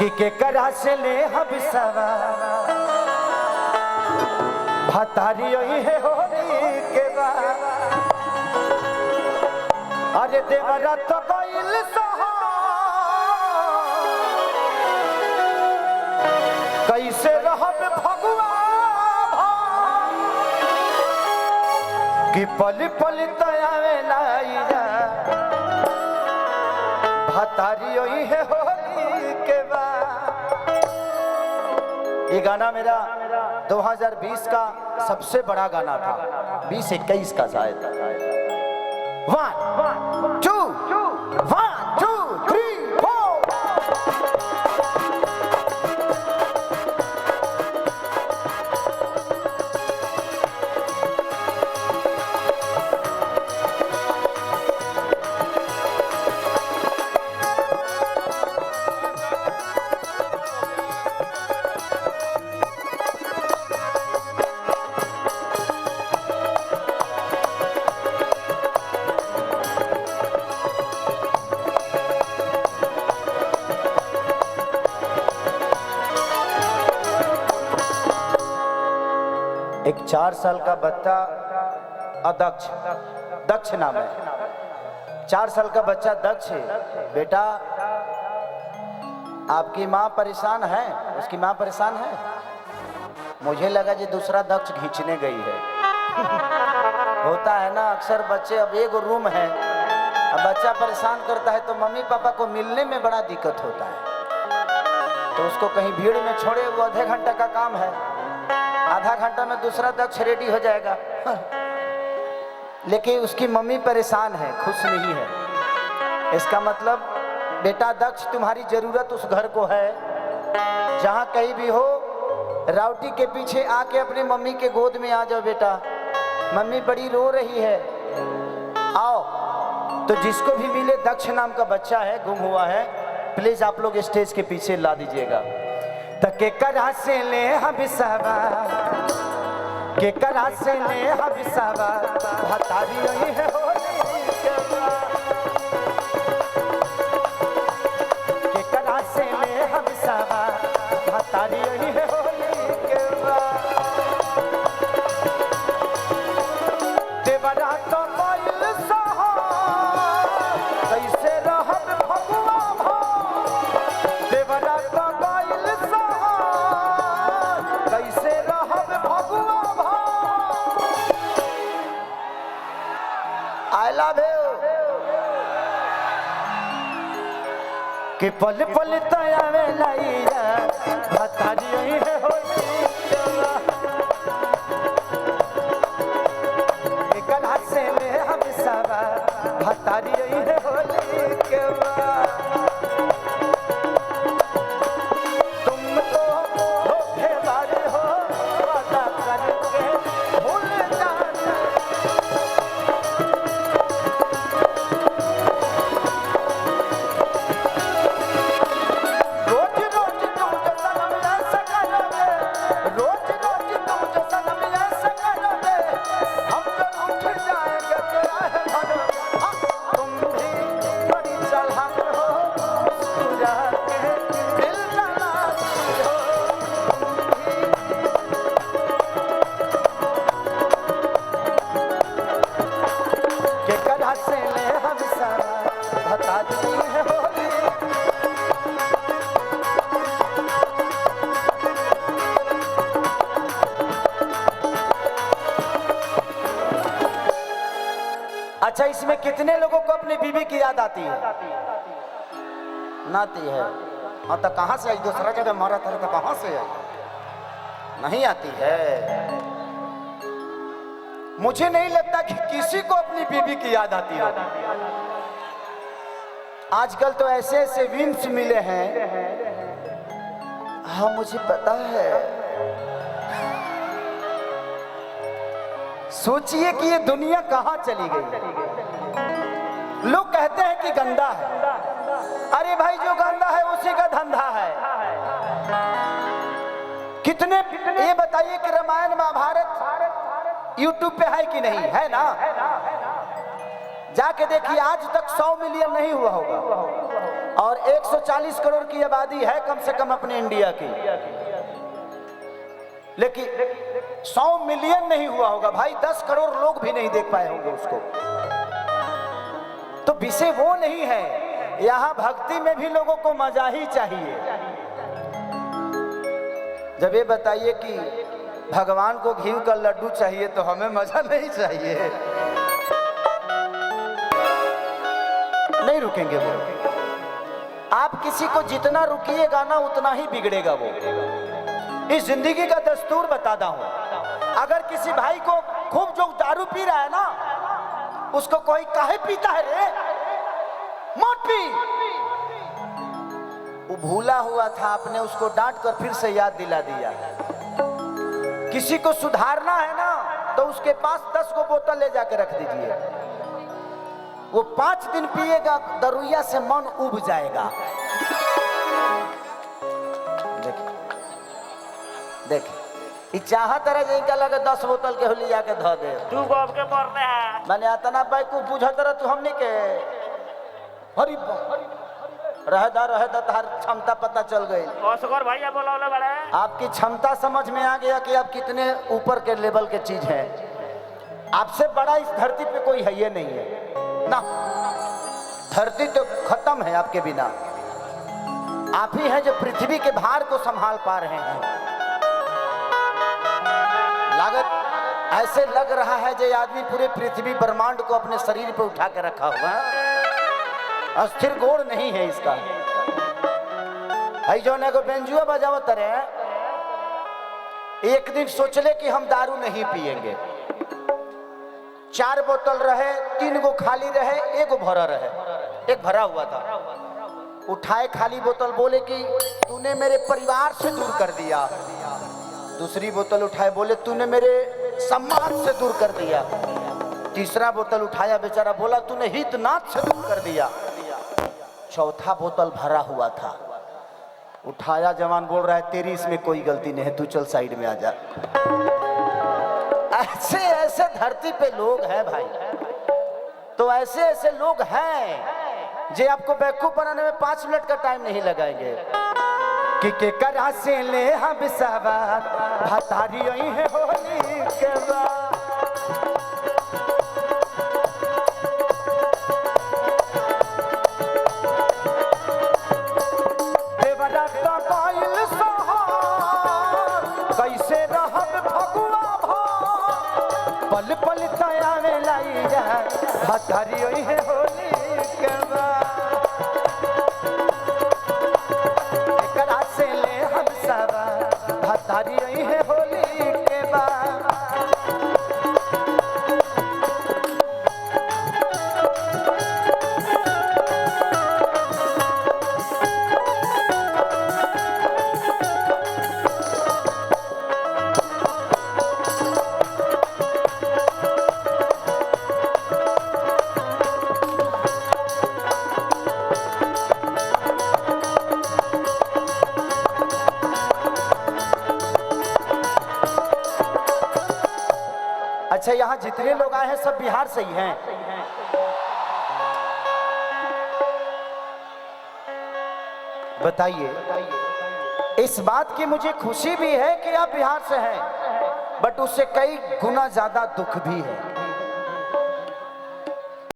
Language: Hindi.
कि केकरा से ले हम सवा भतारी है होली के बा। अरे देवरा तो गइल सहा कैसे रहब भगवा कि पल पल तयावे लाइया भतारी है होली के बा। ये गाना मेरा 2020 का सबसे बड़ा गाना था, 20-21 का शायद। 1 2 1 2 3 4। एक 4 साल का बच्चा अदक्ष, दक्ष नाम है, 4 साल का बच्चा दक्ष है। बेटा आपकी माँ परेशान है, उसकी माँ परेशान है। मुझे लगा जी दूसरा दक्ष खींचने गई है। होता है ना अक्सर बच्चे, अब एक रूम है, अब बच्चा परेशान करता है तो मम्मी पापा को मिलने में बड़ा दिक्कत होता है, तो उसको कहीं भीड़ में छोड़े, वो आधे घंटे का काम है, आधा घंटा में दूसरा दक्ष रेडी हो जाएगा। लेकिन उसकी मम्मी परेशान है, खुश नहीं है। इसका मतलब बेटा दक्ष तुम्हारी जरूरत उस घर को है, जहां कहीं भी हो राउटी के पीछे आके अपनी मम्मी के गोद में आ जाओ। बेटा मम्मी बड़ी रो रही है, आओ। तो जिसको भी मिले, दक्ष नाम का बच्चा है, गुम हुआ है, प्लीज आप लोग स्टेज के पीछे ला दीजिएगा। के करा से ले हम सवा, के करा से ले हम सवा भतारी है होली के बा। के करा से ले हम सवा भतारी है होली के बा। देवरा तो गइल सहा कैसे रहब भगवा भा। देवरा तो गइल सहा कैसे रहब भगवा भा। आई लव यू कि पल पल तयावे लाइया भतारी है होली के बा। एकला से ले हम सवा भतारी है होली के बा। अच्छा, इसमें कितने लोगों को अपनी बीवी की याद आती है? नाती है। हाँ तो कहाँ से आई? दूसरा जगह मारा था तो कहाँ से आई? नहीं आती है। मुझे नहीं लगता कि किसी को अपनी बीवी की याद आती होगी। आजकल तो ऐसे ऐसे विम्स मिले हैं। हाँ मुझे पता है। सोचिए कि ये दुनिया कहां चली गई। लोग कहते हैं कि गंदा है। अरे भाई जो गंदा है उसी का धंधा है। कितने ये बताइए कि रामायण महाभारत यूट्यूब पे है कि नहीं है? ना जाके देखिए, आज तक 100 मिलियन नहीं हुआ होगा। और 140 करोड़ की आबादी है कम से कम अपने इंडिया की, लेकिन 100 मिलियन नहीं हुआ होगा भाई, 10 करोड़ लोग भी नहीं देख पाए होंगे उसको। तो विषय वो नहीं है, यहाँ भक्ति में भी लोगों को मजा ही चाहिए। जब ये बताइए कि भगवान को घी का लड्डू चाहिए तो हमें मजा नहीं चाहिए, नहीं रुकेंगे वो। आप किसी को जितना रुकिएगा ना उतना ही बिगड़ेगा वो। इस जिंदगी का दस्तूर बताता हूं, अगर किसी भाई को खूब जो दारू पी रहा है ना, उसको कोई काहे पीता है रे, मत पी, वो भूला हुआ था, आपने उसको डांट कर फिर से याद दिला दिया। किसी को सुधारना है ना तो उसके पास 10 को बोतल ले जाकर रख दीजिए, वो 5 दिन पिएगा, दरुइया से मन उब जाएगा। देख चाहत रहे जिनका लगे 10 बोतल के होली जाके धो दे, तू बाप के मरने है मैंने अतना भाई को पूछत रहा तू हमने के हरी रह तार क्षमता पता चल गई। असगर भैया बोला बड़े, आपकी क्षमता समझ में आ गया कि आप कितने ऊपर के लेवल के चीज हैं। आपसे बड़ा इस धरती पे कोई है ये नहीं है ना, धरती तो खत्म है आपके बिना। आप ही हैं जो पृथ्वी के भार को संभाल पा रहे हैं। लागत ऐसे लग रहा है जो आदमी पूरे पृथ्वी ब्रह्मांड को अपने शरीर पे उठा के रखा हुआ है, अस्थिर गोड़ नहीं है इसका। जो ने को बेंजुआ बजाओ तरह, एक दिन सोचले कि हम दारू नहीं पिएंगे, 4 बोतल रहे, 3 गो खाली रहे, 1 गो भरा रहे, 1 भरा हुआ था। उठाए खाली बोतल, बोले कि तूने मेरे परिवार से दूर कर दिया। दूसरी बोतल उठाए, बोले तूने मेरे सम्मान से दूर कर दिया। तीसरा बोतल उठाया, बेचारा बोला तूने हितनाथ से दूर कर दिया। चौथा बोतल भरा हुआ था, उठाया, जवान बोल रहा है तेरी इसमें कोई गलती नहीं है, तू चल साइड में आ जा। ऐसे ऐसे धरती पे लोग हैं भाई, तो ऐसे ऐसे लोग हैं जो आपको बेवकूफ बनाने में 5 मिनट का टाइम नहीं लगाएंगे। कि के करा से ले हम सवार भतारी आई है होली के बाद, देवरा तो कोइल सोहर कैसे रहब भगुआ भा, पल पल तयावे लाई जा भतारी आई है होली के बाद। भतारी आई है होली के बाद। अच्छा, यहाँ जितने लोग आए हैं सब बिहार से ही हैं? बताइए। इस बात की मुझे खुशी भी है कि आप बिहार से हैं, बट उससे कई गुना ज्यादा दुख भी है।